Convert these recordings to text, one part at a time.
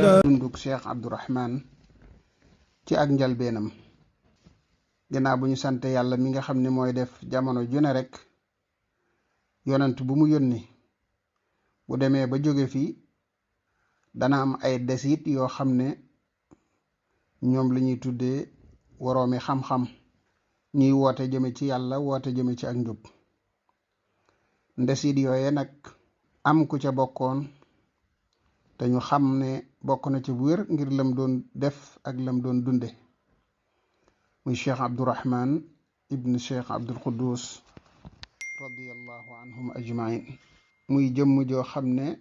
dunduk Cheikh Abdourahman ci ak njalbeenam ginnaaw bu ñu sante yàlla mi nga xam ne mooy def jamono june rek yonent bu mu yónni bu demee ba jóge fi dana am ay desit yoo xam ne ñoom la ñuy tuddee woroomi xam-xam ñuy woote jëme ci yàlla woote jëme ci ak njub ndesit yooye nag am ku ca bokkoon te ñu xam ne bokk na ci bu wér ngir lam doon def ak lam doon dunde muy cheikh Abdourahman ibn cheikh Abdul Quddus radiyallahu anhum ajmain muy jëmm joo xam ne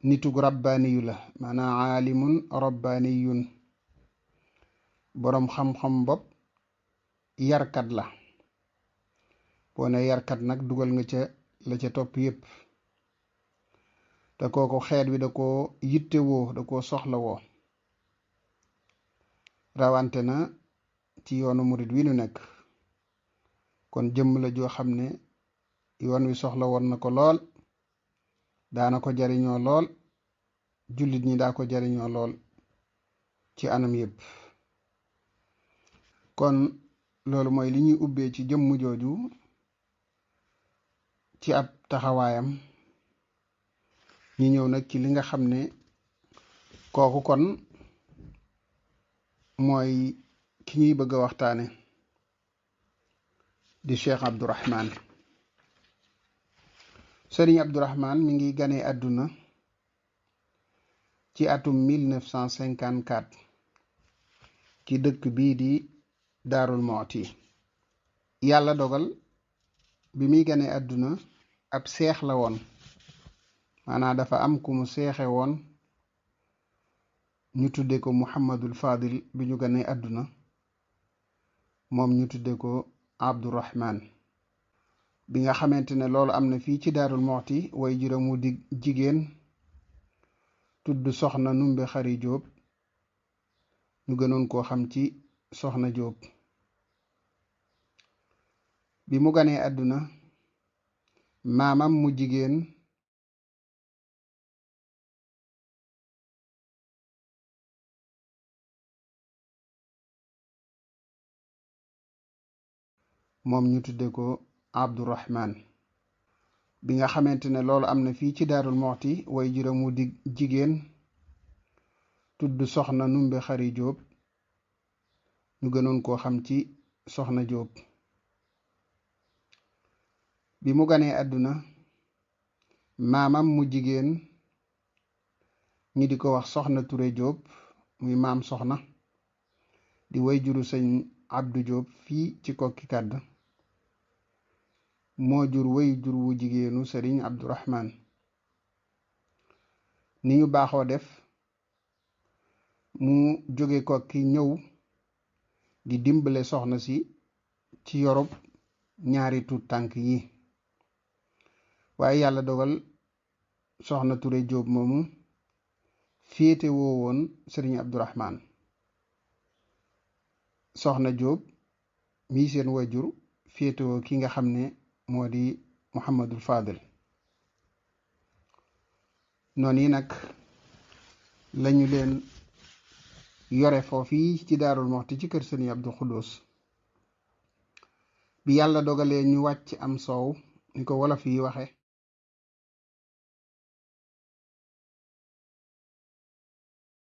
nitug rabbaaniyu la maanaam aalimun rabbaaniyun boroom xam-xam bopp yarkat la boo ne yarkat nag dugal nga ca la ca topp yépp te kooko xeet wi da koo yitte woo da koo soxla woo rawante na ci yoonu murit wi nu nekk kon jëmm la joo xam ne yoon wi soxla woon na ko lool daana ko jariñoo lool jullit ñi daa ko jariñoo lool ci anam yépp kon loolu mooy li ñuy ubbee ci jëmm jooju ci ab taxawaayam ñi ñëw nag ci li nga xam ne kooku kon mooy ki ñuy bëgg a waxtaane di Cheikh Abdourahman Sëriñ Abdourahman mi ngi ganee àdduna ci atum 1954 ci dëkk bii di Daarul Muxti yàlla dogal bi muy ganee àdduna ab seex la woon maanaam dafa am ku mu seexe woon ñu tudde ko Muhammadul Fadil bi ñu ganee àdduna moom ñu tudde ko Abdourahman bi nga xamante ne loolu am na fii ci Daarul Muxti way juróom wu di jigéen tudd soxna Numbe Xari Jóob ñu gënoon koo xam ci soxna Jóob bi mu ganee àdduna maamam mu jigéen moom ñu tudde ko Abdourahman bi nga xamante ne loolu am na fii ci Daarul Muxti way juróom wu di jigéen tudd soxna Numbe Xari Jóob ñu gënoon koo xam ci soxna Jóob bi mu ganee àdduna maamam mu jigéen ñi di ko wax soxna Ture Jóob muy maam soxna di way juru sëñ Abdu Jóob fii ci Kokki Kàdd moo jur way jur wu jigéenu Sëriñ Abdourahman ni ñu baaxoo def mu jóge Kokki ñëw di dimbale soxna si ci yorob ñaari tuut tànk yi waaye yàlla dogal soxna Ture Jóob moomu féete woo woon Sëriñ Abdourahman soxna Jóob mii seen wajur féete woo ki nga xam ne moo di Muhammadul Fadil noonu yi nag lañu leen yore foofii ci Daarul Muxti ci kër Sëriñ Abdul Xuddus bi yàlla dogalee ñu wàcc am soow ni ko wolof yi waxe